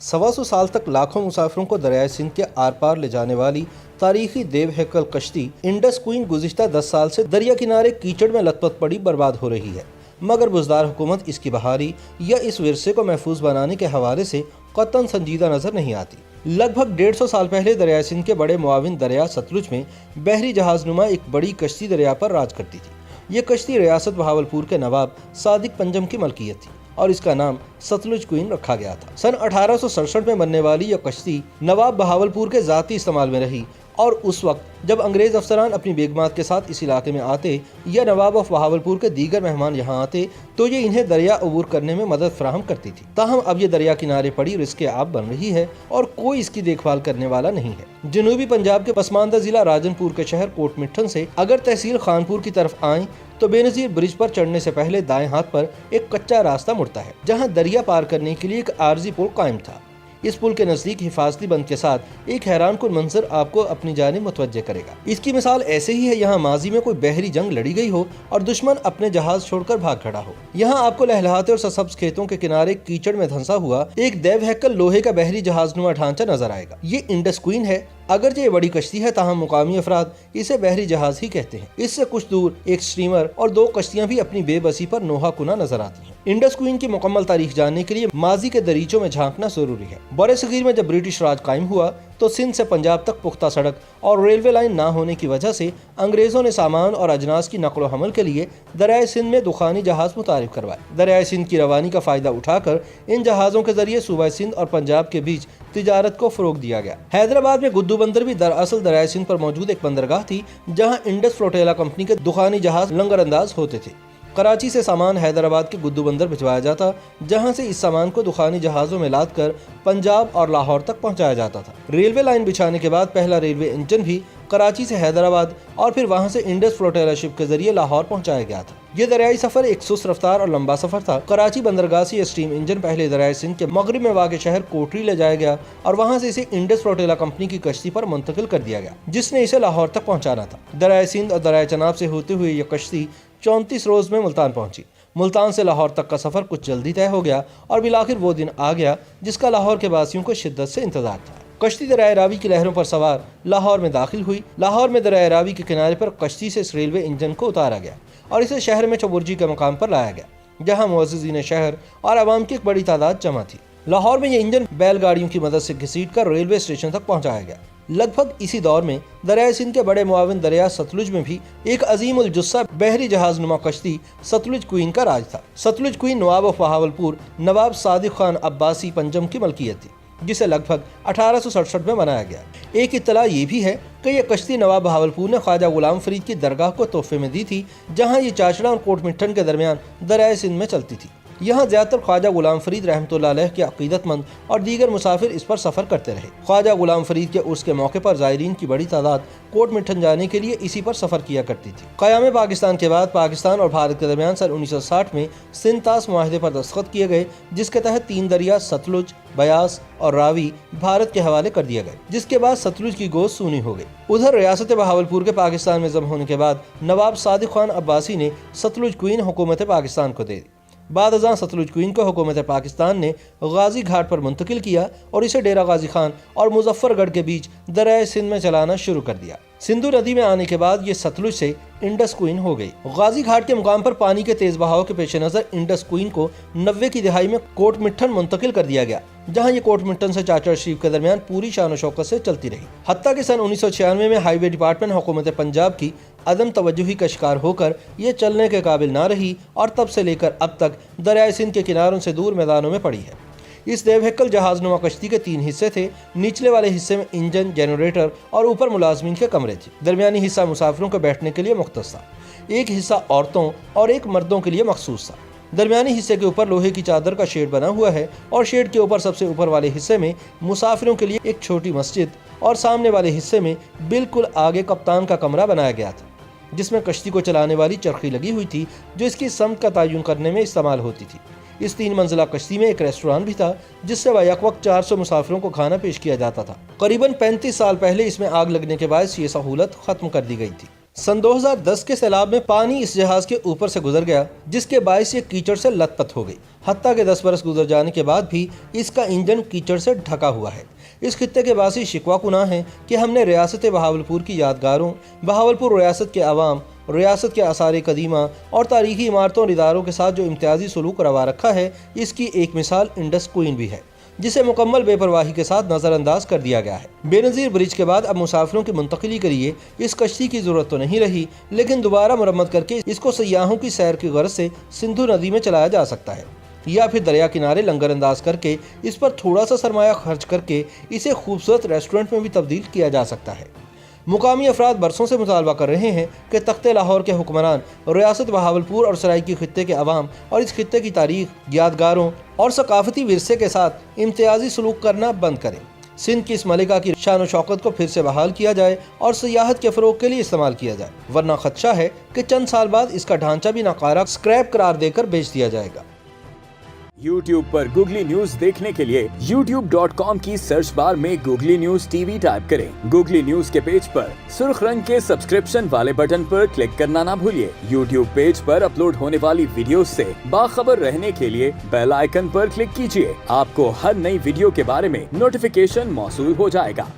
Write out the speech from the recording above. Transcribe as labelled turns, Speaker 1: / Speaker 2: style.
Speaker 1: 125 साल तक लाखों मुसाफिरों को दरियाए सिंध के आर पार ले जाने वाली तारीखी देव हैकल कश्ती इंडस क्वीन गुज़िश्ता 10 साल से दरिया किनारे कीचड़ में लथपथ पड़ी बर्बाद हो रही है, मगर बुज़दार हुकूमत इसकी बहाली या इस विरसे को महफूज बनाने के हवाले से कतई संजीदा नजर नहीं आती। लगभग 150 साल पहले दरियाए सिंध के बड़े मुआविन दरिया सतलुज में बहरी जहाजनुमा एक बड़ी कश्ती दरिया पर राज करती थी। ये कश्ती रियासत बहावलपुर के नवाब सादिक पंजम की मलकियत थी और इसका नाम सतलुज क्वीन रखा गया था। सन 1867 में बनने वाली यह कश्ती नवाब बहावलपुर के ज़ाती इस्तेमाल में रही और उस वक्त जब अंग्रेज अफसरान अपनी बेगमात के साथ इस इलाके में आते या नवाब ऑफ बहावलपुर के दीगर मेहमान यहाँ आते तो ये इन्हें दरिया अबूर करने में मदद फराहम करती थी। ताहम अब ये दरिया किनारे पड़ी रिस्क आब बन रही है और कोई इसकी देखभाल करने वाला नहीं है। जनूबी पंजाब के पसमानदा जिला राजनपुर के शहर कोटमिठन से अगर तहसील खानपुर की तरफ आए तो बेनजीर ब्रिज पर चढ़ने से पहले दाएं हाथ पर एक कच्चा रास्ता मुड़ता है, जहां दरिया पार करने के लिए एक आरजी पुल कायम था। इस पुल के नजदीक हिफाजती बंद के साथ एक हैरानकुन मंजर आपको अपनी जानिब मुतवज्जे करेगा। इसकी मिसाल ऐसे ही है, यहाँ माजी में कोई बहरी जंग लड़ी गई हो और दुश्मन अपने जहाज छोड़कर भाग खड़ा हो। यहाँ आपको लहलहाते और ससब्ज खेतों के किनारे कीचड़ में धंसा हुआ एक देव हैकल लोहे का बहरी जहाजनुमा ढांचा नजर आएगा। ये इंडस क्वीन है। अगरचे ये बड़ी कश्ती है, ताहम मुकामी अफराद इसे बहरी जहाज ही कहते हैं। इससे कुछ दूर एक स्टीमर और 2 कश्तियां भी अपनी बेबसी पर नोहा कुना नजर आती हैं। इंडस क्वीन की मुकम्मल तारीख जानने के लिए माजी के दरीचों में झांकना जरूरी है। बड़े सगीर में जब ब्रिटिश राज कायम हुआ तो सिंध से पंजाब तक पुख्ता सड़क और रेलवे लाइन ना होने की वजह से अंग्रेजों ने सामान और अजनास की नकलो हमल के लिए दरियाए सिंध में दुखानी जहाज मुतारिफ करवाए। दरियाए सिंध की रवानी का फायदा उठाकर इन जहाज़ों के जरिए सूबा सिंध और पंजाब के बीच तिजारत को फरोग दिया गया। हैदराबाद में गुद्दू बंदर भी दरअसल दरियाए सिंध पर मौजूद एक बंदरगाह थी, जहां इंडस फ्लोटेला कंपनी के दुखानी जहाज लंगर अंदाज होते थे। कराची से सामान हैदराबाद के गुद्दू बंदर भिजवाया जाता, जहां से इस सामान को दुखानी जहाज़ों में लाद कर पंजाब और लाहौर तक पहुंचाया जाता था। रेलवे लाइन बिछाने के बाद पहला रेलवे इंजन भी कराची से हैदराबाद और फिर वहां से इंडस फ्लोटेला शिप के जरिए लाहौर पहुंचाया गया था। ये दरियाई सफर एक सुस्त रफ्तार और लंबा सफर था। कराची बंदरगाह से स्टीम इंजन पहले दरियाई सिंध के मगरिब में वाक़ शहर कोटरी ले जाया गया और वहां से इसे इंडस फ्लोटेला कंपनी की कश्ती पर मुंतकिल कर दिया गया, जिसने इसे लाहौर तक पहुंचाना था। दरियाई सिंध और दरियाई चनाब से होते हुए यह कश्ती 34 रोज में मुल्तान पहुंची। मुल्तान से लाहौर तक का सफर कुछ जल्दी तय हो गया और बिलाखिर वो दिन आ गया जिसका लाहौर के वासियों को शिद्दत से इंतजार था। कश्ती दरियाए रावी की लहरों पर सवार लाहौर में दाखिल हुई। लाहौर में दरियाए रावी के किनारे पर कश्ती से इस रेलवे इंजन को उतारा गया और इसे शहर में चबुर्जी के मकाम पर लाया गया, जहां मुअज़्ज़िज़ीन शहर और आवाम की एक बड़ी तादाद जमा थी। लाहौर में ये इंजन बैलगाड़ियों की मदद से घसीट कर रेलवे स्टेशन तक पहुंचाया गया। लगभग इसी दौर में दरियाए सिंध के बड़े मुआविन दरिया सतलुज में भी एक अजीम उल जुस्सा बहरी जहाजनुमा कश्ती सतलुज क्वीन का राज था। सतलुज क्वीन नवाब ऑफ बहावलपुर नवाब सादिक खान अब्बासी पंजम की मलकियत थी, जिसे लगभग 1867 में बनाया गया। एक इत्तला ये भी है कि यह कश्ती नवाब बहावलपुर ने ख्वाजा गुलाम फरीद की दरगाह को तोहफे में दी थी, जहां ये चाचड़ा और कोटमिठन के दरमियान दरियाए सिंध में चलती थी। यहाँ ज्यादातर ख्वाजा गुलाम फरीद रहमतुल्लाह अलैह के अकीदतमंद और दीगर मुसाफिर इस पर सफर करते रहे। ख्वाजा गुलाम फरीद के उर्स के मौके पर ज़ायरीन की बड़ी तादाद कोटमिठन जाने के लिए इसी पर सफर किया करती थी। क़याम पाकिस्तान के बाद पाकिस्तान और भारत के दरमियान सन 1960 में सिंध-तास मुआहदे पर दस्तखत किए गए, जिसके तहत 3 दरिया सतलुज, बयास और रावी भारत के हवाले कर दिए गए, जिसके बाद सतलुज की गोद सूनी हो गई। उधर रियासत बहावलपुर के पाकिस्तान में जम होने के बाद नवाब सादिक खान अब्बासी ने सतलुज क्वीन हुकूमत पाकिस्तान को दे दी। बाद अज़ां सतलुज क्वीन को हुकूमत पाकिस्तान ने गाजी घाट पर मुंतकिल किया और इसे डेरा गाजी खान और मुजफ्फरगढ़ के बीच दरियाए सिंध में चलाना शुरू कर दिया। सिंधु नदी में आने के बाद ये सतलुज से इंडस क्वीन हो गई। गाजी घाट के मुकाम पर पानी के तेज बहाव के पेश नज़र इंडस क्वीन को 90 की दिहाई में कोटमिठन मुंतकिल कर दिया गया, जहां ये कोटमिठन से चाचड़ शरीफ के दरमियान पूरी शान शौकत से चलती रही। हत्ता कि सन 1996 में हाईवे डिपार्टमेंट हुकूमत पंजाब की अदम तवज्जुही का शिकार होकर ये चलने के काबिल ना रही और तब से लेकर अब तक दरियाए सिंध के किनारों से दूर मैदानों में पड़ी है। इस देवहक्कल जहाजनुमा कश्ती के 3 हिस्से थे। निचले वाले हिस्से में इंजन, जनरेटर और ऊपर मुलाजमीन के कमरे थे। दरमियानी हिस्सा मुसाफिरों को बैठने के लिए मुख्तस था। एक हिस्सा औरतों और एक मर्दों के लिए मखसूस था। दरमियानी हिस्से के ऊपर लोहे की चादर का शेड बना हुआ है और शेड के ऊपर सबसे ऊपर वाले हिस्से में मुसाफिरों के लिए एक छोटी मस्जिद और सामने वाले हिस्से में बिल्कुल आगे कप्तान का कमरा बनाया गया था, जिसमें कश्ती को चलाने वाली चरखी लगी हुई थी, जो इसकी समत का तयन करने में इस्तेमाल होती थी। इस 3 मंजिला कश्ती में एक रेस्टोरेंट भी था, जिससे बैक वक्त 400 मुसाफिरों को खाना पेश किया जाता था। करीबन 35 साल पहले इसमें आग लगने के बाद ये सहूलत खत्म कर दी गई थी। सन 2010 के सैलाब में पानी इस जहाज के ऊपर से गुजर गया, जिसके बायस ये कीचड़ से लथपथ हो गई। हत्ता के 10 बरस गुजर जाने के बाद भी इसका इंजन कीचड़ से ढका हुआ है। इस खित्ते के बासी शिकवा कुना है कि हमने रियासत बहावलपुर की यादगारों, बहावलपुर रियासत के अवाम, रियासत के आसार कदीमा और तारीखी इमारतों और इदारों के साथ जो इम्तियाजी सलूक रवा रखा है, इसकी एक मिसाल इंडस क्वीन भी है, जिसे मुकम्मल बेपरवाही के साथ नज़रअंदाज कर दिया गया है। बेनज़ीर ब्रिज के बाद अब मुसाफिरों की मुंतकिली के लिए इस कश्ती की ज़रूरत तो नहीं रही, लेकिन दोबारा मरम्मत करके इसको सयाहों की सैर की गर्ज से सिंधु नदी में चलाया जा सकता है, या फिर दरिया किनारे लंगर अंदाज करके इस पर थोड़ा सा सरमाया खर्च करके इसे खूबसूरत रेस्टोरेंट में भी तब्दील किया जा सकता है। मुकामी अफराद बरसों से मुतालबा कर रहे हैं कि तख्ते लाहौर के हुक्मरान रियासत बहावलपुर और सराइकी खित्ते के अवाम और इस खित्ते की तारीख, यादगारों और सकाफती विरसे के साथ इम्तियाजी सलूक करना बंद करें। सिंध की इस मलिका की शान व शौकत को फिर से बहाल किया जाए और सियाहत के फ़रोग के लिए इस्तेमाल किया जाए, वरना खदशा है कि चंद साल बाद इसका ढांचा भी नाकारा स्क्रैप करार देकर बेच दिया जाएगा।
Speaker 2: YouTube पर Googly न्यूज देखने के लिए youtube.com की सर्च बार में Googly न्यूज टीवी टाइप करें। Googly न्यूज के पेज पर सुर्ख रंग के सब्सक्रिप्शन वाले बटन पर क्लिक करना ना भूलिए। YouTube पेज पर अपलोड होने वाली वीडियोस से बाखबर रहने के लिए बेल आइकन पर क्लिक कीजिए। आपको हर नई वीडियो के बारे में नोटिफिकेशन मौसूल हो जाएगा।